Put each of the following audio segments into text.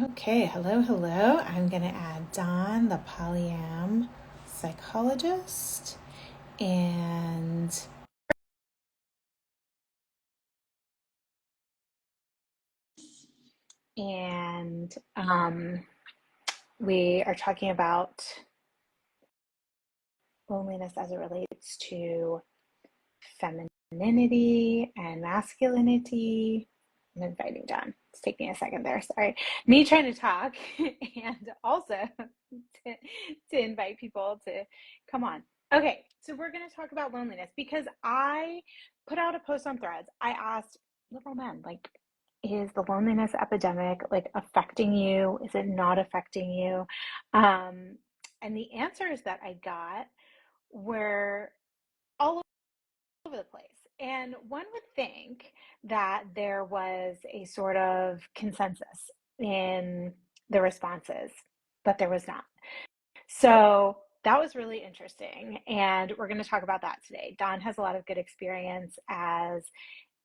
Okay, hello, hello. I'm going to add Don, the polyam psychologist, and and we are talking about loneliness as it relates to femininity and masculinity. I'm inviting Don. It's taking a second there. Sorry. Me trying to talk and also to invite people to come on. Okay, so we're going to talk about loneliness because I put out a post on Threads. I asked liberal men, like, is the loneliness epidemic like affecting you? Is it not affecting you? And the answers that I got were all over the place. And one would think that there was a sort of consensus in the responses, but there was not. So that was really interesting. And we're going to talk about that today. Don has a lot of good experience as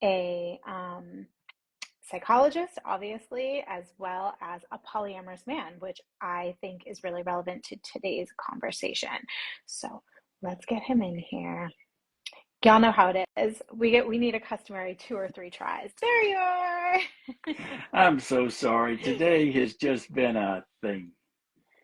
a psychologist, obviously, as well as a polyamorous man, which I think is really relevant to today's conversation. So let's get him in here. Y'all know how it is. We need a customary 2 or 3 tries. There you are. I'm so sorry. Today has just been a thing.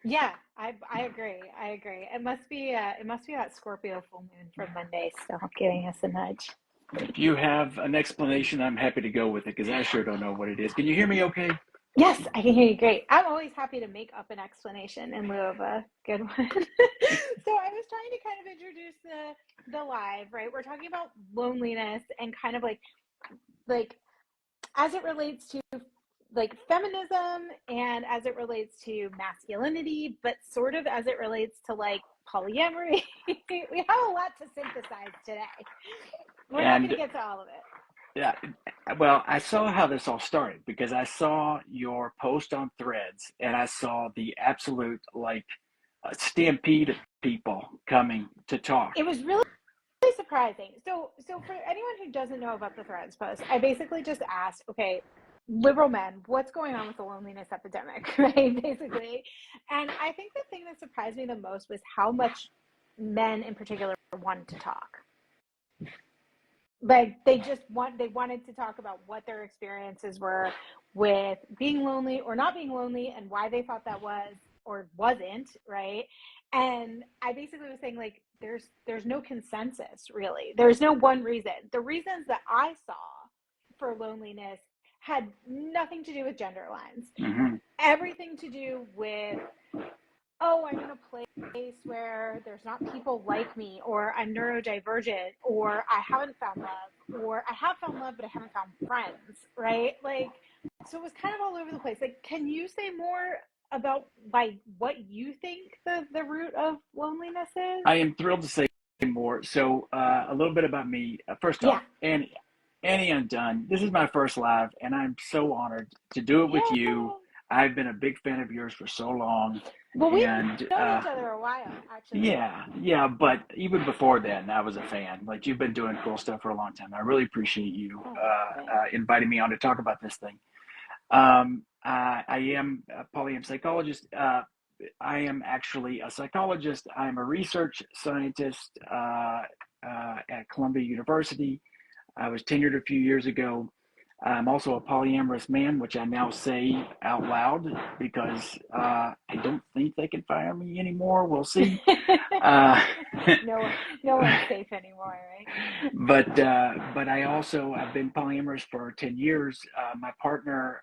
Yeah, I agree. I agree. It must be that Scorpio full moon from Monday still giving us a nudge. If you have an explanation, I'm happy to go with it because I sure don't know what it is. Can you hear me okay? Yes, I can hear you great. I'm always happy to make up an explanation in lieu of a good one. So I was trying to kind of introduce the live, right? We're talking about loneliness and kind of like as it relates to like feminism and as it relates to masculinity, but sort of as it relates to like polyamory. We have a lot to synthesize today. We're happy to And get to all of it. yeah, well, I saw how this all started because I saw your post on Threads and I saw the absolute like stampede of people coming to talk. It was really surprising. So for anyone who doesn't know about the Threads post, I basically just asked, okay, liberal men, what's going on with the loneliness epidemic, right? Basically. And I think the thing that surprised me the most was how much men in particular wanted to talk. Like they wanted to talk about what their experiences were with being lonely or not being lonely and why they thought that was or wasn't, right? And I basically was saying like there's no consensus really. There's no one reason. The reasons that I saw for loneliness had nothing to do with gender lines. Hmm. Everything to do with, oh, I'm in a place where there's not people like me, or I'm neurodivergent, or I haven't found love, or I have found love, but I haven't found friends, right? Like, so it was kind of all over the place. Like, can you say more about like what you think the root of loneliness is? I am thrilled to say more. So, a little bit about me. First Yeah. off, Annie Undone. This is my first live, and I'm so honored to do it with you. Yeah. I've been a big fan of yours for so long, Well, we've and known each other a while, actually. yeah. But even before then, I was a fan. Like you've been doing cool stuff for a long time. I really appreciate you Oh, thanks. inviting me on to talk about this thing. I am a polyam psychologist. I am actually a psychologist. I'm a research scientist at Columbia University. I was tenured a few years ago. I'm also a polyamorous man, which I now say out loud because I don't think they can fire me anymore. We'll see. Uh, no, no one's safe anymore, right? but I also I've been polyamorous for 10 years. My partner,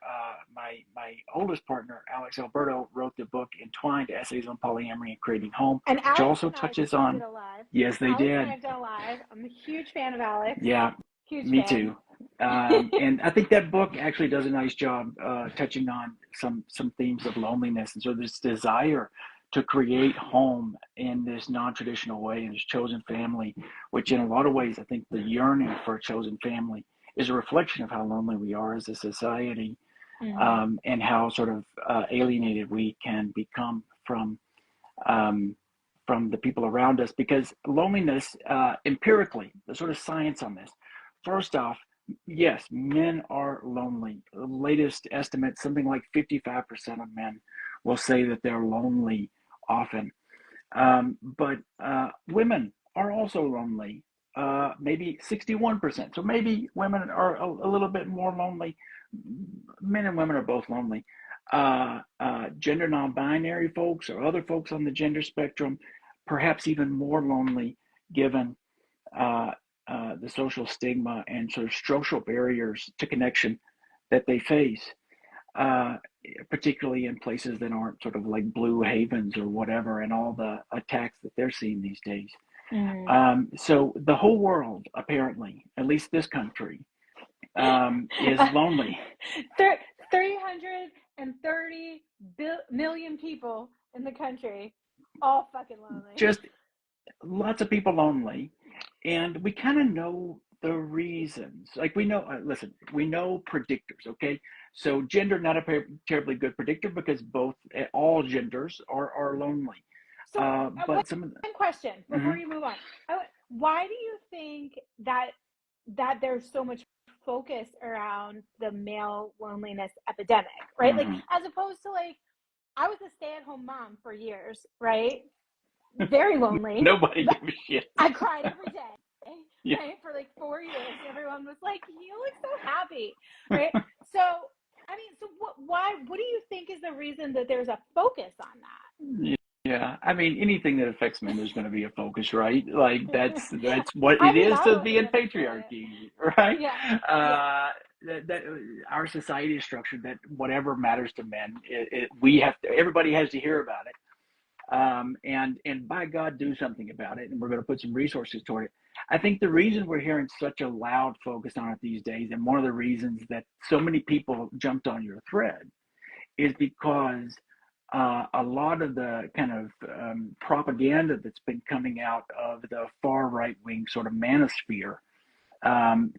my oldest partner, Alex Alberto, wrote the book Entwined: Essays on Polyamory and Creating Home, And which Alex also and I touches just did on. a live. Yes, they Alex and I did. have done a live. I'm a huge fan of Alex. Yeah, Huge me fan. too. And I think that book actually does a nice job touching on some themes of loneliness and so this desire to create home in this non-traditional way, in this chosen family, which in a lot of ways I think the yearning for a chosen family is a reflection of how lonely we are as a society, Mm-hmm. and how sort of alienated we can become um, from the people around us. Because loneliness, empirically, the sort of science on this, first off, Yes, men are lonely. The latest estimate, something like 55% of men will say that they're lonely often. But women are also lonely, maybe 61%. So maybe women are a little bit more lonely. Men and women are both lonely. Gender non-binary folks or other folks on the gender spectrum, perhaps even more lonely given uh, the social stigma and sort of social barriers to connection that they face, uh, particularly in places that aren't sort of like blue havens or whatever, and all the attacks that they're seeing these days. Mm. So the whole world, apparently, at least this country, is lonely. 330 million people in the country, all fucking lonely. Just lots of people lonely, and we kind of know the reasons. Like we know, listen, we know predictors. Okay, so gender not a terribly good predictor because both all genders are lonely. So, But some of one question before mhm. you move on. Why do you think that there's so much focus around the male loneliness epidemic, right? Like, Mhm. as opposed to like, I was a stay-at-home mom for years, right? Very lonely. Nobody gave a shit. I cried every day, Yeah. right? For like 4 years. Everyone was like, you look so happy, right? So, I mean, so what do you think is the reason that there's a focus on Yeah, I mean, anything that affects men is going to be a focus, right? Like that? that's what I it mean, is I to don't be in understand it. patriarchy, right? Yeah, yeah. Uh, that our society is structured that whatever matters to men, we have to. Everybody has to hear about it, and by God, do something about it. And we're going to put some resources toward it. I think the reason we're hearing such a loud focus on it these days, and one of the reasons that so many people jumped on your thread, is because a lot of the kind of propaganda that's been coming out of the far right wing sort of manosphere, um,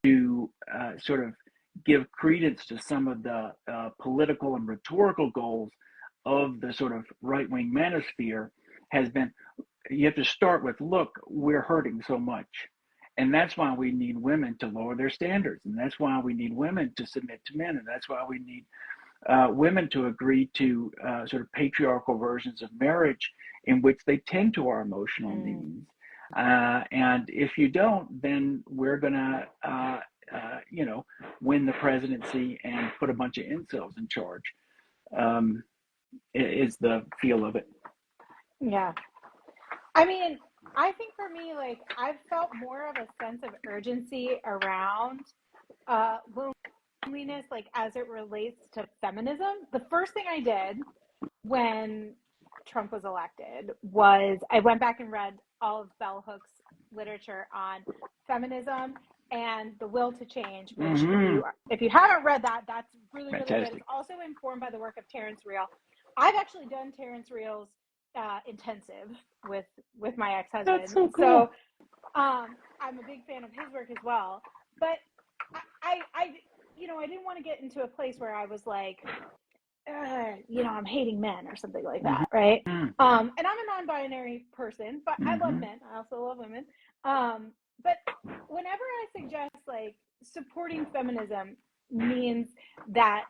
to sort of give credence to some of the political and rhetorical goals of the sort of right wing manosphere has been, you have to start with, look, we're hurting so much. And that's why we need women to lower their standards. And that's why we need women to submit to men. And that's why we need women to agree to sort of patriarchal versions of marriage in which they tend to our emotional Mm. needs. And if you don't, then we're going to, win the presidency and put a bunch of incels in charge, um, is the feel of it. Yeah. I mean, I think for me, like, I've felt more of a sense of urgency around loneliness, like, as it relates to feminism. The first thing I did when Trump was elected was I went back and read all of Bell Hooks' literature on feminism and the will to change, which Mm-hmm. if you haven't read that, that's really, really good. It's Fantastic. also informed by the work of Terrence Real. I've actually done Terrence Real's intensive with my That's ex-husband. so So cool. I'm a big fan of his work as well. But I I didn't want to get into a place where I was like, I'm hating men or something like that, right? Mm-hmm. And I'm a non-binary person, but I love Mm-hmm. men. I also love women. But whenever I suggest like supporting feminism means that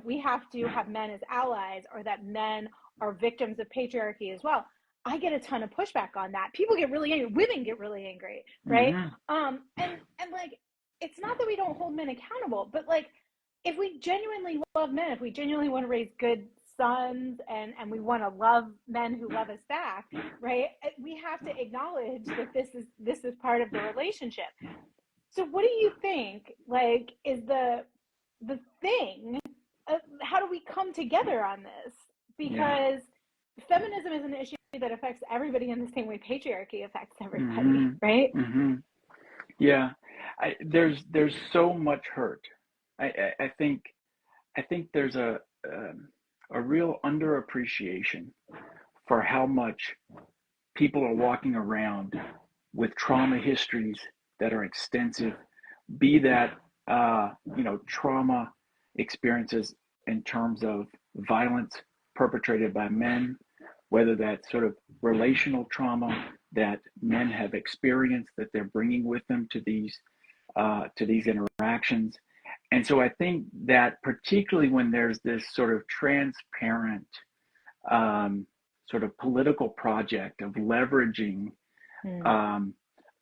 we have to have men as allies or that men are victims of patriarchy as well, I get a ton of pushback on that. People get really angry. Women get really angry, right? Mm-hmm. And like, it's not that we don't hold men accountable, but like, if we genuinely love men, if we genuinely want to raise good sons and we want to love men who love us back, right? We have to acknowledge that this is part of the relationship. So what do you think like is the thing? How do we come together on this? Yeah. Because feminism is an issue that affects everybody in the same way patriarchy affects everybody, Mm-hmm. right? Mm-hmm. Yeah. There's so much hurt. I think there's a real underappreciation for how much people are walking around with trauma histories that are extensive, be that trauma experiences in terms of violence perpetrated by men, whether that's sort of relational trauma that men have experienced that they're bringing with them to these to these interactions. And so I think that particularly when there's this sort of transparent um, sort of political project of leveraging, Mm. um,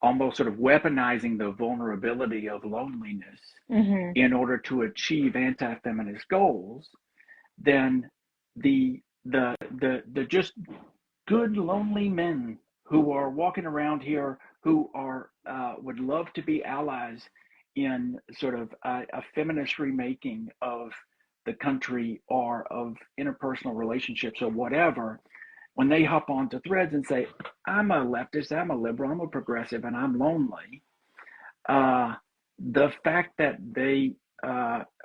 almost sort of weaponizing the vulnerability of loneliness Mm-hmm. in order to achieve anti-feminist goals, then the just good lonely men who are walking around here who are would love to be allies in sort of a feminist remaking of the country or of interpersonal relationships or whatever, when they hop onto threads and say, I'm a leftist, I'm a liberal, I'm a progressive, and I'm lonely, uh, the fact that they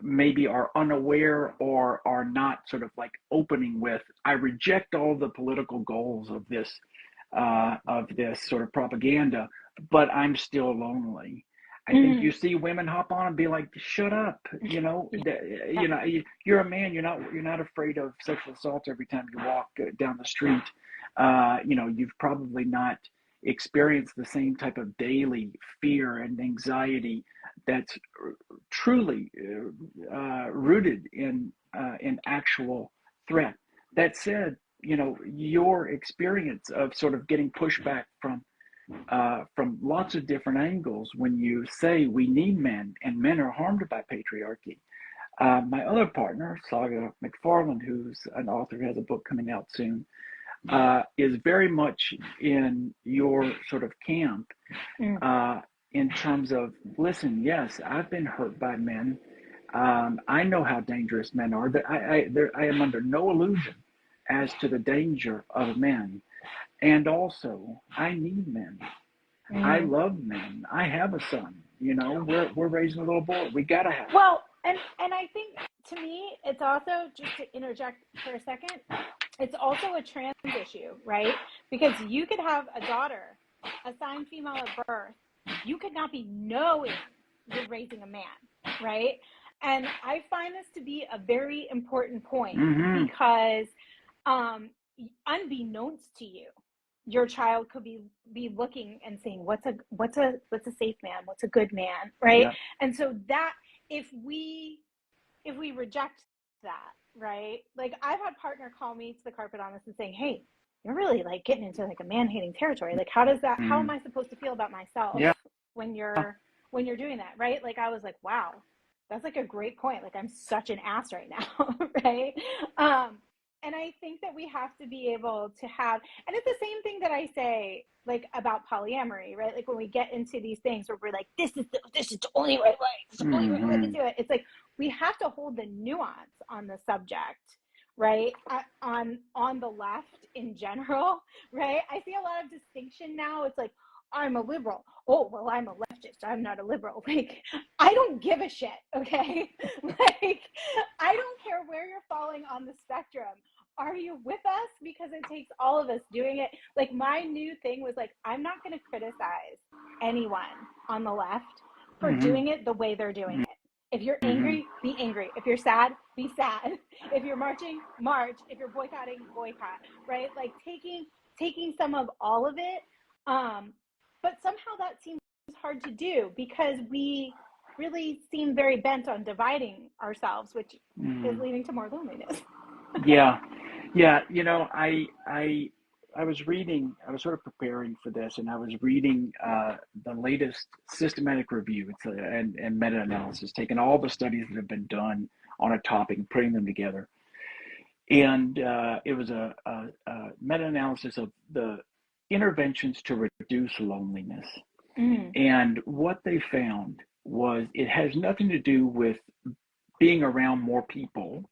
maybe are unaware or are not sort of like opening with, I reject all the political goals of this sort of propaganda, but I'm still lonely. I think you Mm. see women hop on and be like, "Shut up!" Yeah. You're a man. You're not afraid of sexual assault every time you walk down the street. You've probably not experienced the same type of daily fear and anxiety that's truly rooted in actual threat. That said, your experience of sort of getting pushback from lots of different angles when you say we need men and men are harmed by patriarchy. My other partner, Saga McFarland, who's an author, who has a book coming out soon, is very much in your sort of camp Mm. in terms of, listen, yes, I've been hurt by men. I know how dangerous men are. I am under no illusion as to the danger of men. And also, I need men. I Mm. love men. I have a son. We're raising a little boy. We gotta have. Well, and I think to me, it's also, just to interject for a second, it's also a trans issue, right? Because you could have a daughter assigned female at birth. You could not be knowing you're raising a man, right? And I find this to be a very important point Mm-hmm. because unbeknownst to you, your child could be looking and saying, what's a safe man, what's a good man, right? Yeah. And so that, if we reject that, right? Like, I've had partner call me to the carpet on this and saying, hey, you're really like getting into like a man-hating territory. Like, how am Mm. I supposed to feel about myself Yeah. when you're doing that, right? Like, I was like, wow, that's like a great point. Like, I'm such an ass right now, right? um and I think that we have to be able to have, and it's the same thing that I say like about polyamory, right? Like, when we get into these things where we're like, this is the only right way, this is the only right way to Mm-hmm. do it. It's like, we have to hold the nuance on the subject, right? On the left in general, right? I see a lot of distinction now. It's like, I'm a liberal. Oh, well, I'm a leftist. I'm not a liberal. Like, I don't give a shit, okay? Like, I don't care where you're falling on the spectrum. Are you with us? Because it takes all of us doing it. Like, my new thing was like, I'm not going to criticize anyone on the left for Mm-hmm. doing it the way they're doing it. If you're Mm-hmm. angry, be angry. If you're sad, be sad. If you're marching, march. If you're boycotting, boycott, right? Like, taking some of all of it. Um, but somehow that seems hard to do because we really seem very bent on dividing ourselves, which is Mm-hmm. leading to more loneliness. Yeah. Yeah. I was reading, I was sort of preparing for this, and I was reading the latest systematic review. And meta-analysis, taking all the studies that have been done on a topic and putting them together. And it was a meta-analysis of the interventions to reduce loneliness. Mm. And what they found was it has nothing to do with being around more people,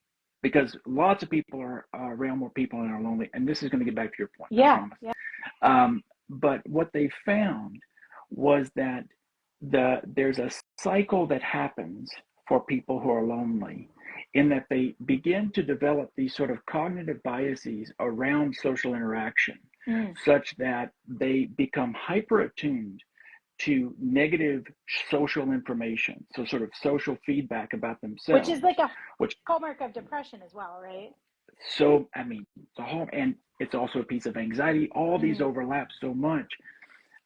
because lots of people are around more people and are lonely. And this is going to get back to your point, I Yeah, promise. yeah. But what they found was that there's a cycle that happens for people who are lonely, in that they begin to develop these sort of cognitive biases around social interaction, Mm. such that they become hyper attuned to negative social information, so sort of social feedback about Which is themselves, like a which hallmark of depression as well, right? so I mean the whole, and it's also a piece of anxiety. All these Mm. overlap so much,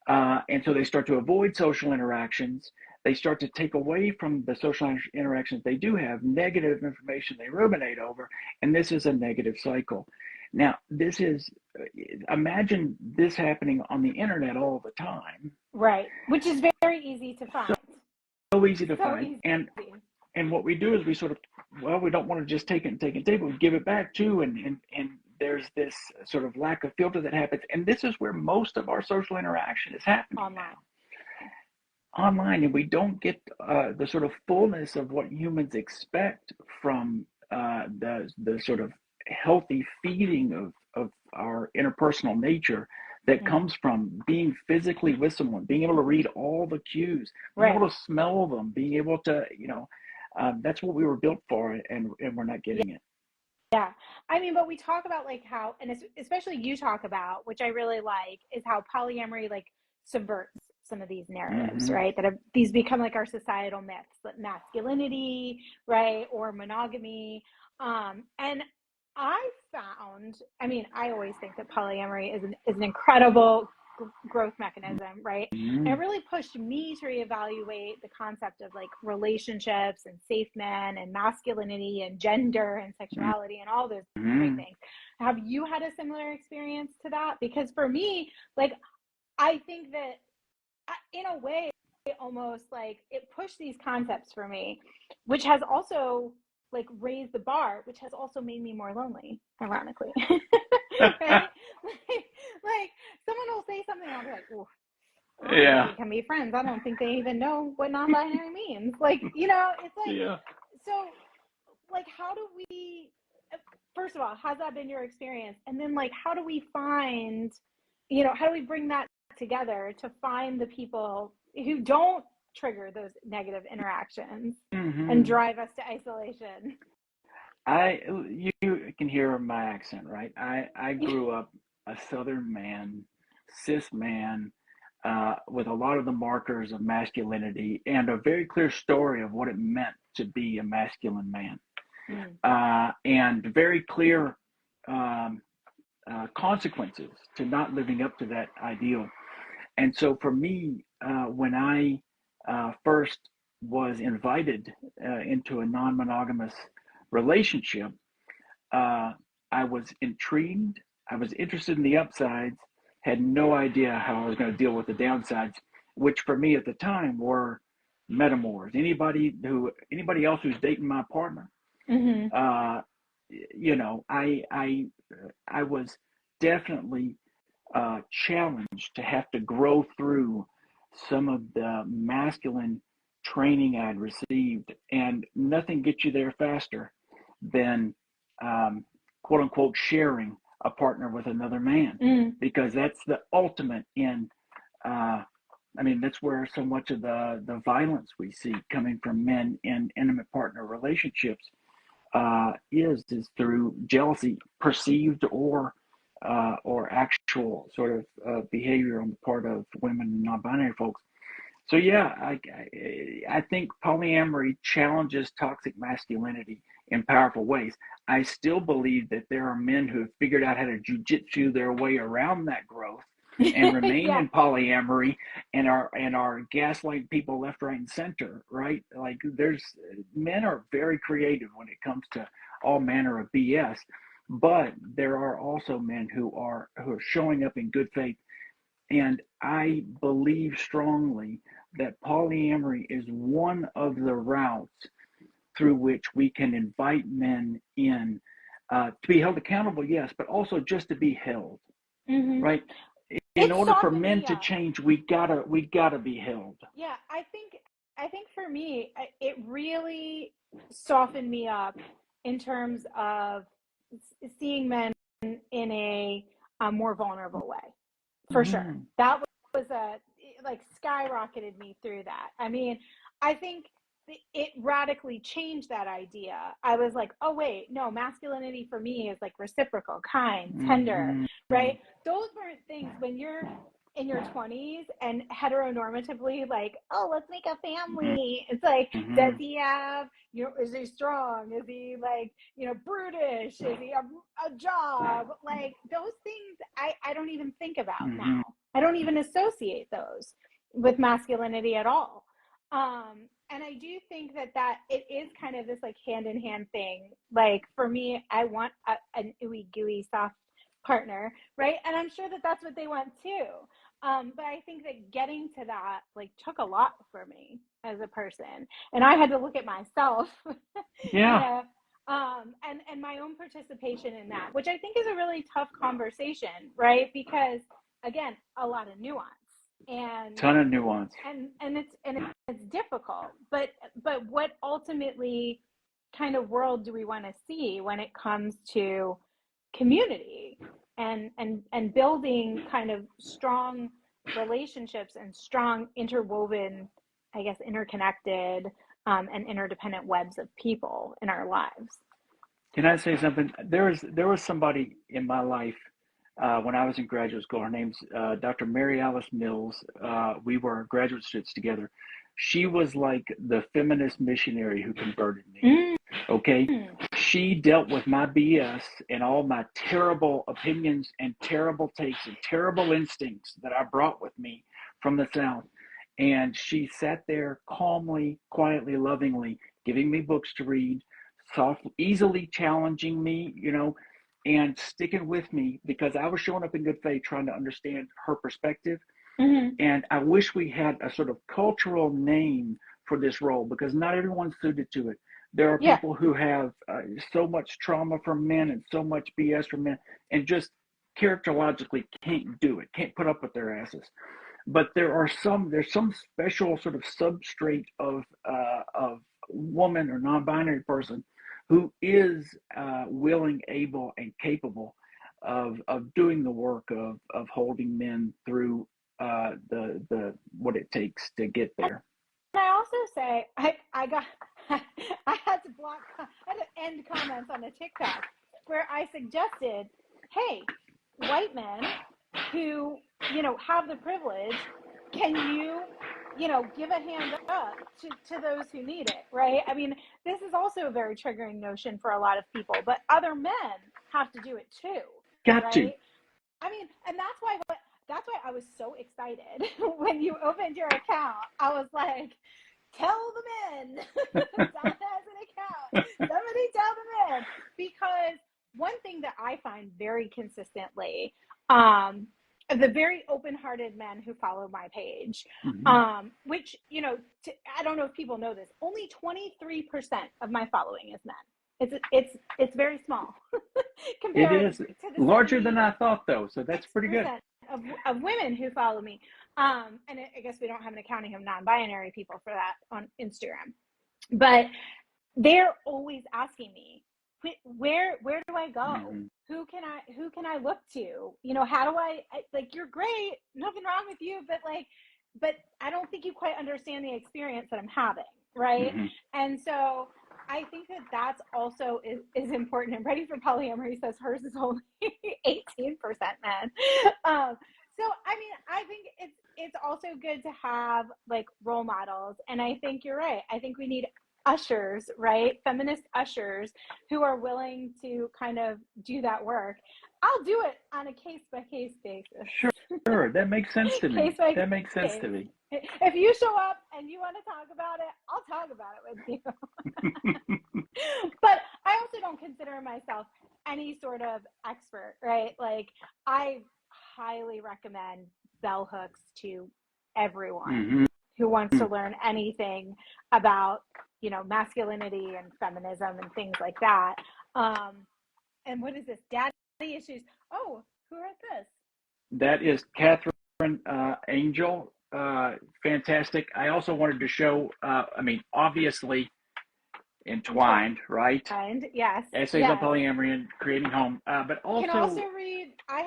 and so they start to avoid social interactions. they start to take away from the social interactions they do have, negative information they ruminate over, and this is a negative cycle. Now, imagine this happening on the internet all the time. Right. Which is very easy to find. So easy to So find. easy. And what we do is we sort of, well, we don't want to just take it and take it and take it, we give it back too, and there's this sort of lack of filter that happens. And this is where most of our social interaction is happening online, and we don't get the sort of fullness of what humans expect from the sort of healthy feeding of our interpersonal nature that comes from being physically with someone, being able to read all the cues, being able to smell them, being able to, that's what we were built for, and we're not getting it. Yeah. I mean, but we talk about like how, and especially you talk about, which I really like, is how polyamory like subverts some of these narratives, right? That these become like our societal myths, like masculinity, right? Or monogamy. And I found, I mean, I always think that polyamory is an incredible growth mechanism, right? And it really pushed me to reevaluate the concept of like relationships and safe men and masculinity and gender and sexuality and all those great things. Have you had a similar experience to that? Because for me, like, I think that in a way, almost like it pushed these concepts for me, which has also like raised the bar, which has also made me more lonely, ironically. Right? like someone will say something, I'll be like, "Ooh, I don't think we can be friends. I don't think they even know what non-binary means." Like, it's like, so like, how do we, first of all, how's that been your experience? And then like, how do we find, how do we bring that together to find the people who don't trigger those negative interactions and drive us to isolation? You can hear my accent, right? I grew up a Southern man, cis man, with a lot of the markers of masculinity and a very clear story of what it meant to be a masculine man, and very clear consequences to not living up to that ideal. And so for me, when I first was invited into a non-monogamous relationship, I was intrigued. I was interested in the upsides, had no idea how I was going to deal with the downsides, which for me at the time were metamors. Anybody else who's dating my partner, I was definitely challenged to have to grow through some of the masculine training I'd received, and nothing gets you there faster than quote unquote sharing a partner with another man, because that's the ultimate in that's where so much of the violence we see coming from men in intimate partner relationships is through jealousy, perceived or actual sort of behavior on the part of women and non-binary folks. So yeah, I think polyamory challenges toxic masculinity in powerful ways. I still believe that there are men who have figured out how to jujitsu their way around that growth and remain in polyamory and are gaslighting people left, right, and center, right? Like men are very creative when it comes to all manner of BS, but there are also men who are showing up in good faith. And I believe strongly that polyamory is one of the routes through which we can invite men in to be held accountable, yes, but also just to be held, right? In order for men to change, we gotta be held. Yeah, I think for me, it really softened me up in terms of seeing men in a more vulnerable way. For sure. That was skyrocketed me through that. I mean, I think it radically changed that idea. I was like, oh wait, no, masculinity for me is like reciprocal, kind, tender, right? Those weren't things when you're in your 20s and heteronormatively like, oh, let's make a family. It's like, does he have, is he strong? Is he like, brutish? Is he a job? Like those things I don't even think about now. I don't even associate those with masculinity at all. And I do think that it is kind of this like hand in hand thing. Like for me, I want an ooey gooey soft partner, right? And I'm sure that that's what they want too. But I think that getting to that like took a lot for me as a person, and I had to look at myself, you Yeah, know, and my own participation in that, which I think is a really tough conversation, right? Because again, a lot of nuance and ton of nuance. it's difficult, but what ultimately kind of world do we want to see when it comes to community and building kind of strong relationships and strong interwoven, I guess, interconnected and interdependent webs of people in our lives. Can I say something? There was somebody in my life when I was in graduate school. Her name's Dr. Mary Alice Mills. We were graduate students together. She was like the feminist missionary who converted me. Okay, Mm. she dealt with my BS and all my terrible opinions and terrible takes and terrible instincts that I brought with me from the South. And she sat there calmly, quietly, lovingly, giving me books to read, soft, easily challenging me, and sticking with me because I was showing up in good faith, trying to understand her perspective. Mm-hmm. And I wish we had a sort of cultural name for this role because not everyone's suited to it. There are Yeah. people who have so much trauma from men and so much BS from men and just characterologically can't do it, can't put up with their asses. But there's some special sort of substrate of woman or non-binary person who is willing, able, and capable of doing the work of holding men through the what it takes to get there. And I also say I got I had to end comments on a TikTok where I suggested, hey, white men who have the privilege, can you give a hand up to those who need it, right? I mean, this is also a very triggering notion for a lot of people, but other men have to do it too, Got to. right? I mean, and that's why I was so excited when you opened your account. I was like, tell the men Donna has an account. Somebody tell the men. Because one thing that I find very consistently, the very open-hearted men who follow my page, which, I don't know if people know this, only 23% of my following is men. It's very small It compared is to the larger 70 than I thought, though, so that's pretty good. of women who follow me. And I guess we don't have an accounting of non-binary people for that on Instagram, but they're always asking me, where do I go? Mm-hmm. Who can I look to? How do I like, you're great, nothing wrong with you, but I don't think you quite understand the experience that I'm having, right? Mm-hmm. And so I think that that's also is important. And Ready for Polyamory says hers is only 18% men. So I mean, I think it's also good to have like role models, and I think you're right. I think we need ushers, right? Feminist ushers who are willing to kind of do that work. I'll do it on a case by case basis. Sure, that makes sense to me. Case by That makes sense case. to me. If you show up and you want to talk about it, I'll talk about it with you. But I also don't consider myself any sort of expert, right? Like, I highly recommend bell hooks to everyone who wants to learn anything about, masculinity and feminism and things like that. And what is this? Daddy issues. Oh, who wrote this? That is Catherine Angel. Fantastic. I also wanted to show, obviously entwined, right? Yes. Essays on polyamory and creating home, but also. You can also read. I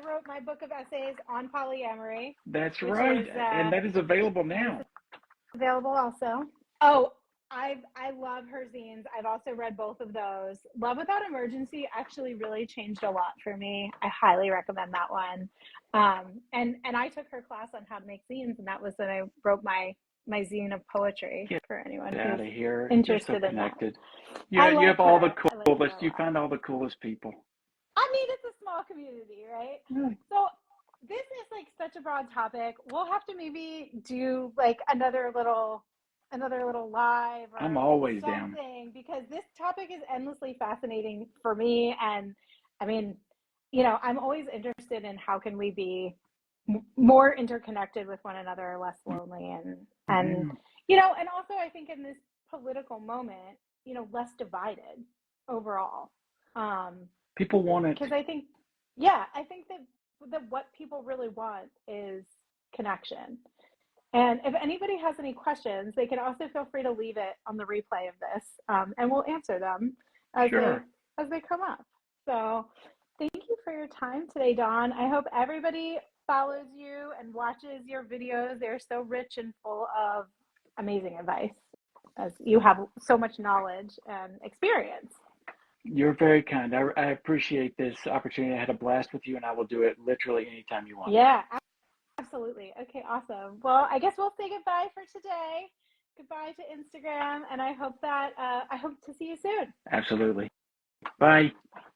wrote my book of essays on polyamory. That's right, and that is available now. Available also. Oh, I love her zines. I've also read both of those. Love Without Emergency actually really changed a lot for me. I highly recommend that one. And I took her class on how to make zines, and that was when I wrote my zine of poetry. Get for anyone out who's of here. interested You're so in that. connected. Yeah, you have all the coolest. You find all the coolest people. I mean, it's a small community, right? So this is like such a broad topic. We'll have to maybe do like another little another little live I'm or always down. something, because this topic is endlessly fascinating for me. And I mean, you know, I'm always interested in how can we be more interconnected with one another, less lonely, and Yeah. you know, and also I think in this political moment, you know, less divided overall. People want it. Because I think, yeah, I think that what people really want is connection. And if anybody has any questions, they can also feel free to leave it on the replay of this, and we'll answer them Sure. as they come up. So, thank you for your time today, Dawn. I hope everybody follows you and watches your videos. They're so rich and full of amazing advice, as you have so much knowledge and experience. You're very kind. I appreciate this opportunity. I had a blast with you, and I will do it literally anytime you want. Yeah, absolutely. Okay, awesome. Well, I guess we'll say goodbye for today. Goodbye to Instagram, and I hope to see you soon. Absolutely. Bye. Bye.